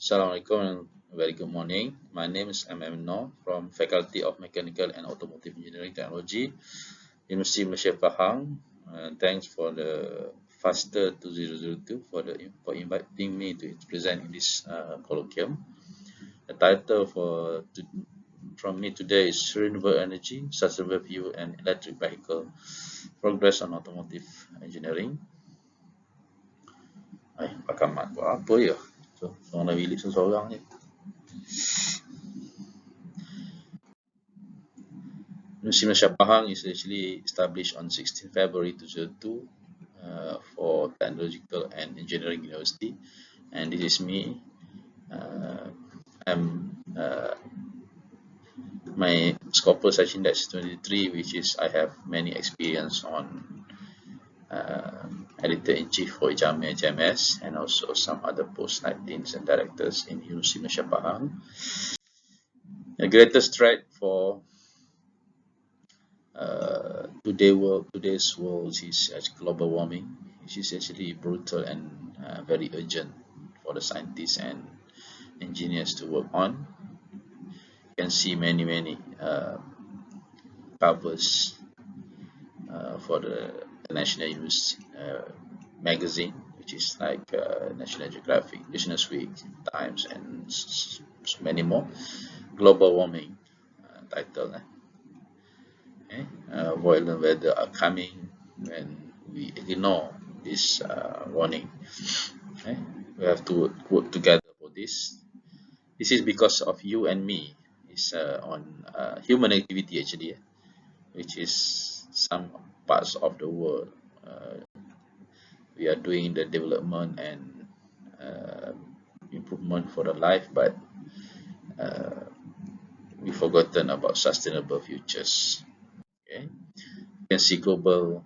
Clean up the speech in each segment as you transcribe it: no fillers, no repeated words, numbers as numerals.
Assalamualaikum and very good morning. My name is MM Noor from Faculty of Mechanical and Automotive Engineering Technology, University Malaysia Pahang. Thanks for the Faster 2002 for inviting me to present in this colloquium. The title from me today is Renewable Energy, Sustainable Fuel and Electric Vehicle Progress on Automotive Engineering. Pakai mat buat apa ya? So, orang nak pilih seseorang ni. University Malaysia Pahang is actually established on 16 February 2002 for Technological and Engineering University, and this is me. My Scopus Index 23, which is I have many experience on Editor-in-Chief for Jamia HMS and also some other post 19s and directors in University Malaysia Pahang. The greatest threat for today's world is global warming, which is actually brutal and very urgent for the scientists and engineers to work on. You can see many covers for the National News magazine, which is like National Geographic, Business Week, Times, and many more. Global warming title. Okay. Violent weather are coming when we ignore this warning. Okay. We have to work together for this. This is because of you and me. It's on human activity actually, which is some parts of the world we are doing the development and improvement for the life, but we've forgotten about sustainable futures. Okay. You can see global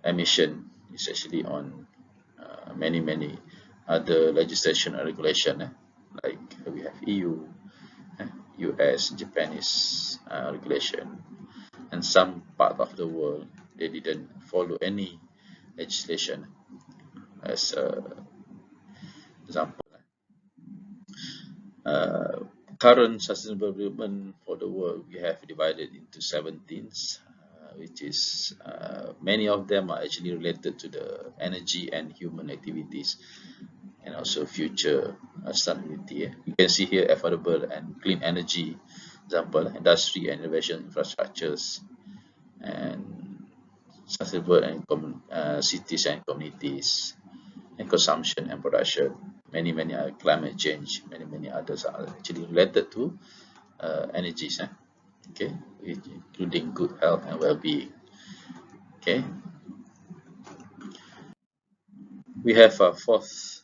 emission is actually on many other legislation and regulation, like we have EU, US, Japanese regulation, and some part of the world they didn't follow any legislation. As example, current sustainable development for the world we have divided into 17s, which is many of them are actually related to the energy and human activities and also future sustainability. You can see here affordable and clean energy, example, industry and innovation infrastructures, and sustainable and cities and communities, and consumption and production. Many climate change, many others are actually related to energies, okay, including good health and well-being. Okay, we have a fourth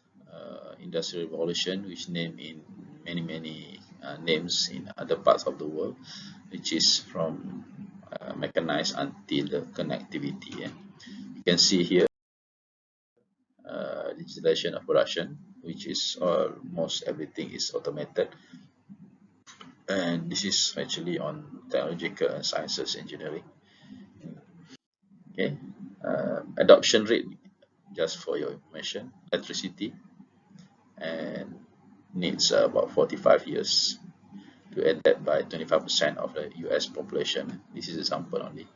industrial revolution, which named in many names in other parts of the world, which is from mechanized until the connectivity. You can see here digitalization of production, which is almost everything is automated, and this is actually on technological and sciences engineering. Okay, adoption rate, just for your information, electricity and needs about 45 years to adapt by 25% of the US population. This is a sample only.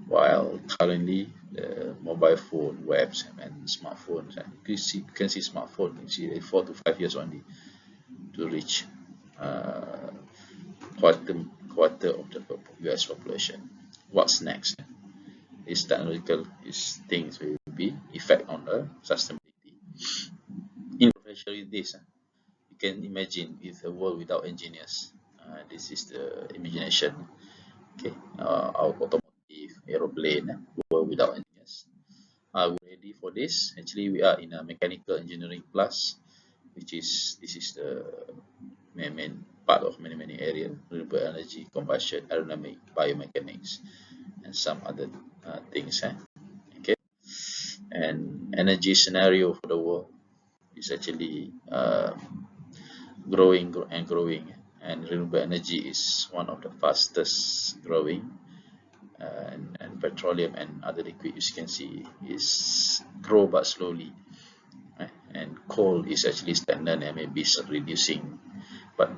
While currently the mobile phone, webs, and smartphones, you can see smartphone, you see 4 to 5 years only to reach quarter of the US population. What's next? This technological things will be effect on the sustainability. In professionally this, you can imagine with a world without engineers. This is the imagination. Okay, automotive, aeroplane, world without engineers. Are we ready for this? Actually, we are in a mechanical engineering plus, which is this is the main part of many areas: renewable energy, combustion, aerodynamic, biomechanics, and some other things. Okay, and energy scenario for the world is actually growing and growing, and renewable energy is one of the fastest growing, and petroleum and other liquid, you can see, is grow but slowly, and coal is actually stagnant and maybe reducing, but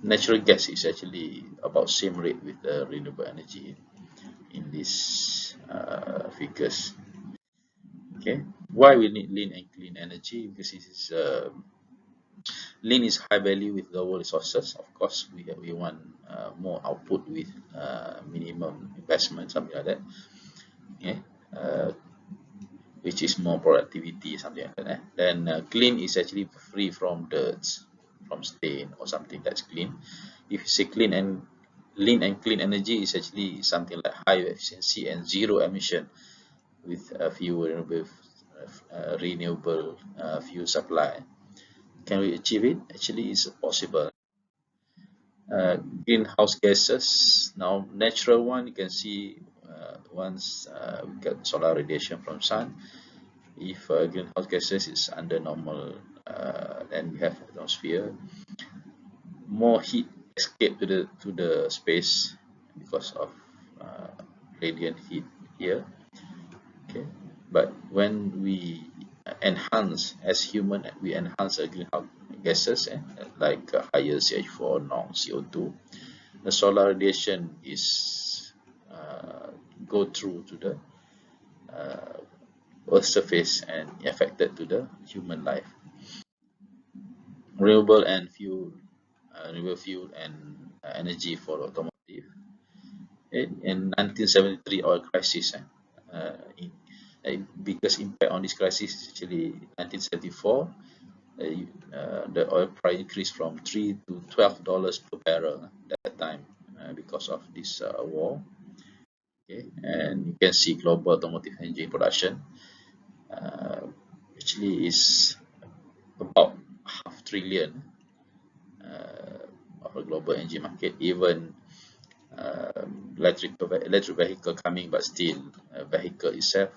natural gas is actually about same rate with the renewable energy in these figures. Okay, why we need lean and clean energy? Because it is lean is high value with lower resources. Of course, we want more output with minimum investment, something like that. Okay, uh, which is more productivity, something like that. Then clean is actually free from dirt, from stain or something that's clean. If you say clean and lean and clean energy is actually something like high efficiency and zero emission with a few renewable fuel supply. Can we achieve it? Actually, it's possible. Greenhouse gases, now natural one, you can see once we get solar radiation from sun. If greenhouse gases is under normal, then we have atmosphere, more heat escape to the space because of uh, radiant heat here. Okay, but when we enhance as human, we enhance the greenhouse gases, like higher CH4, NOx, CO2, the solar radiation is go through to the uh, earth surface and affected to the human life. Renewable and fuel, renewable fuel and energy for automotive. In 1973 oil crisis, biggest impact on this crisis is actually 1974. The oil price increased from $3 to $12 per barrel at that time because of this war. Okay, and you can see global automotive engine production actually is about half trillion of a global engine market. Even electric vehicle coming, but still vehicle itself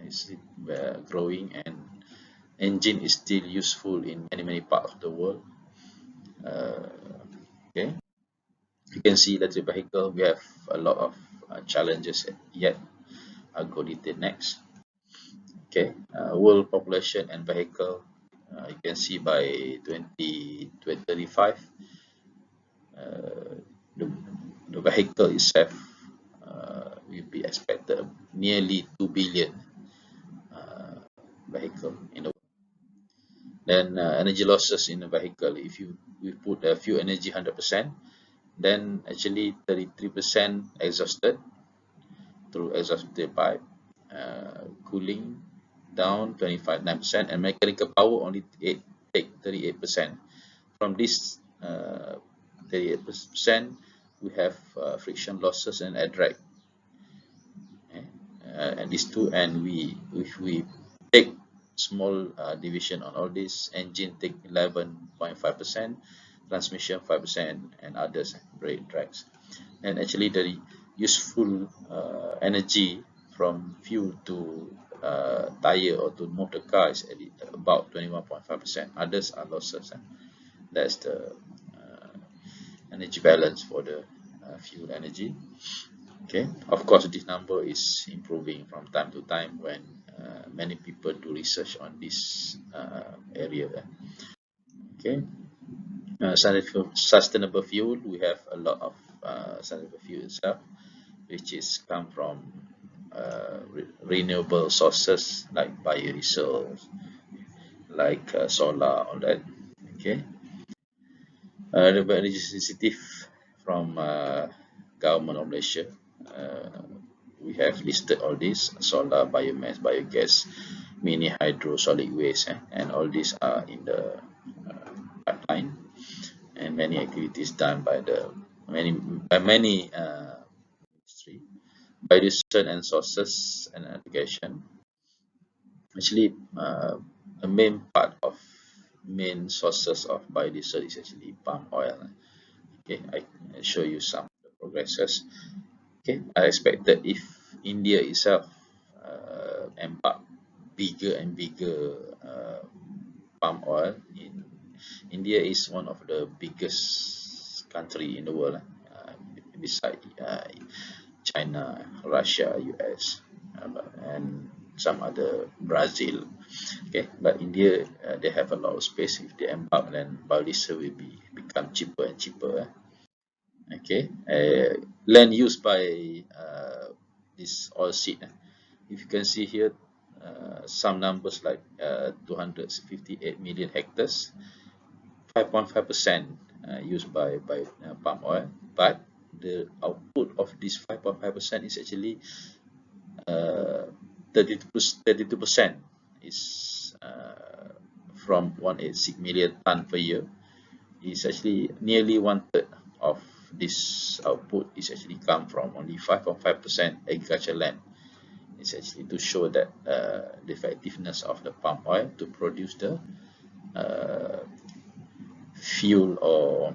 is growing, and engine is still useful in many parts of the world. Okay, you can see electric vehicle, we have a lot of challenges yet. I'll go detail next. Okay, world population and vehicle, you can see by 2035 the, the vehicle itself will be expected nearly 2 billion vehicle in the world. Then energy losses in the vehicle, if we put the fuel energy 100%, then actually 33% exhausted through exhaust pipe, cooling down 9%, and mechanical power only take 38%. From this 38%, we have friction losses and air drag. Okay? And these two, and if we take small division on all this, engine take 11.5%, transmission 5%, and others brake drags. And actually the useful energy from fuel to tire or to motor car is about 21.5%. Others are losses. That's the energy balance for the fuel energy. Okay, of course this number is improving from time to time when many people do research on this area. Okay, sustainable fuel, we have a lot of sustainable fuel itself, which is come from renewable sources like biodiesel, like solar, all that. Okay, the energy sensitive from government of Malaysia. We have listed all these: solar, biomass, biogas, mini hydro, solid waste, and all these are in the pipeline, and many activities done by many industry. Biodiesel and sources and application. Actually, the main sources of biodiesel is actually palm oil. Okay, I show you some of the progresses. Okay, I expect that if India itself embark bigger and bigger palm oil in India is one of the biggest country in the world, beside China, Russia, US, and some other Brazil. Okay, but India, they have a lot of space. If they embark, then biodiesel will become cheaper and cheaper. Okay, land used by this oilseed. If you can see here, some numbers like 258 million hectares, 5.5% used by palm oil, but the output of this 5.5% is actually 32% is from 186 million ton per year. Is actually nearly one third of this output is actually come from only 5.5% agricultural land. It's actually to show that the effectiveness of the palm oil to produce the fuel or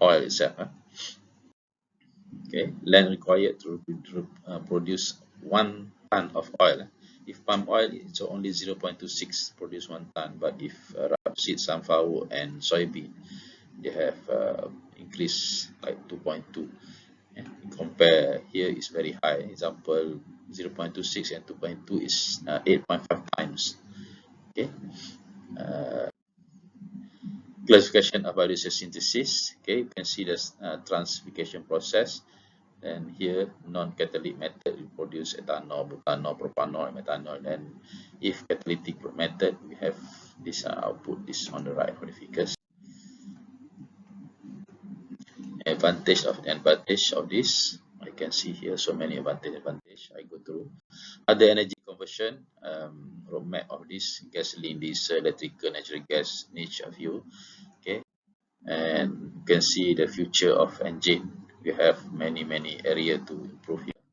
oil itself. Okay, land required to produce 1 ton of oil. If palm oil, it's only 0.26 produce 1 ton, but if rapeseed, sunflower, and soybean, they have increased like 2.2. Compare here is very high. Example 0.26 and 2.2 is 8.5 times. Okay. Classification of biodiesel synthesis. Okay, you can see the transfication process. And here non-catalytic method we produce ethanol, butanol, propanol, and methanol. And if catalytic method, we have this output, this on the right for the figures. Advantage of this, I can see here so many advantage. I go through other energy conversion, roadmap of this gasoline, diesel, electrical, natural gas, niche of fuel. Okay, and you can see the future of engine. We have many area to improve here,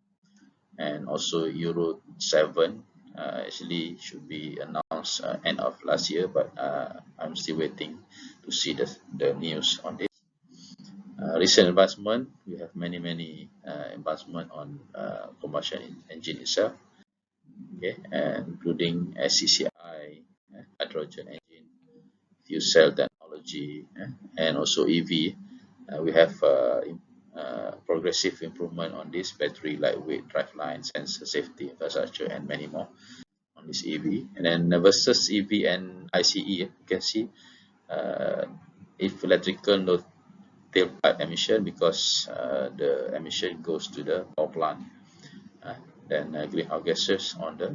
and also Euro 7 actually should be announced end of last year, but I'm still waiting to see the news on this. Recent advancement, we have many advancement on combustion engine itself, okay, and including SCCI, hydrogen engine, fuel cell technology, and also EV. We have progressive improvement on this battery, lightweight, driveline, sensor, safety, infrastructure, and many more on this EV. And then versus EV and ICE, you can see if electrical, no tailpipe emission, because the emission goes to the power plant. Then greenhouse gases on the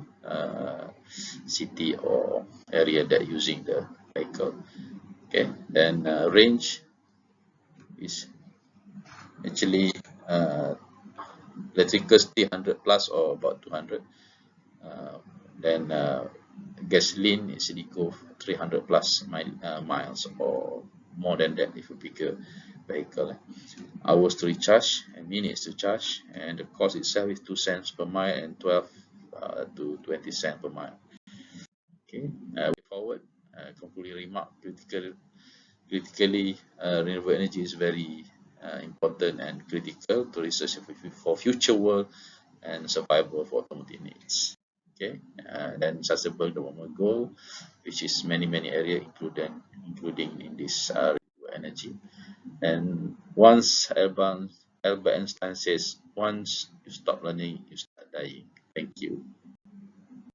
city or area that using the vehicle. Okay, then range is actually electrical 300 plus or about 200. Then gasoline actually go 300 plus miles or more than that if a bigger vehicle. Hours to recharge and minutes to charge, and the cost itself is 2 cents per mile and 12 to 20 cents per mile. Okay, way forward, concluding remark, critically renewable energy is very important and critical to research for future world and survival for automotive needs. Okay, then sustainable development goal, which is many area including in this renewable energy. And once Albert Einstein says, once you stop learning, you start dying. Thank you.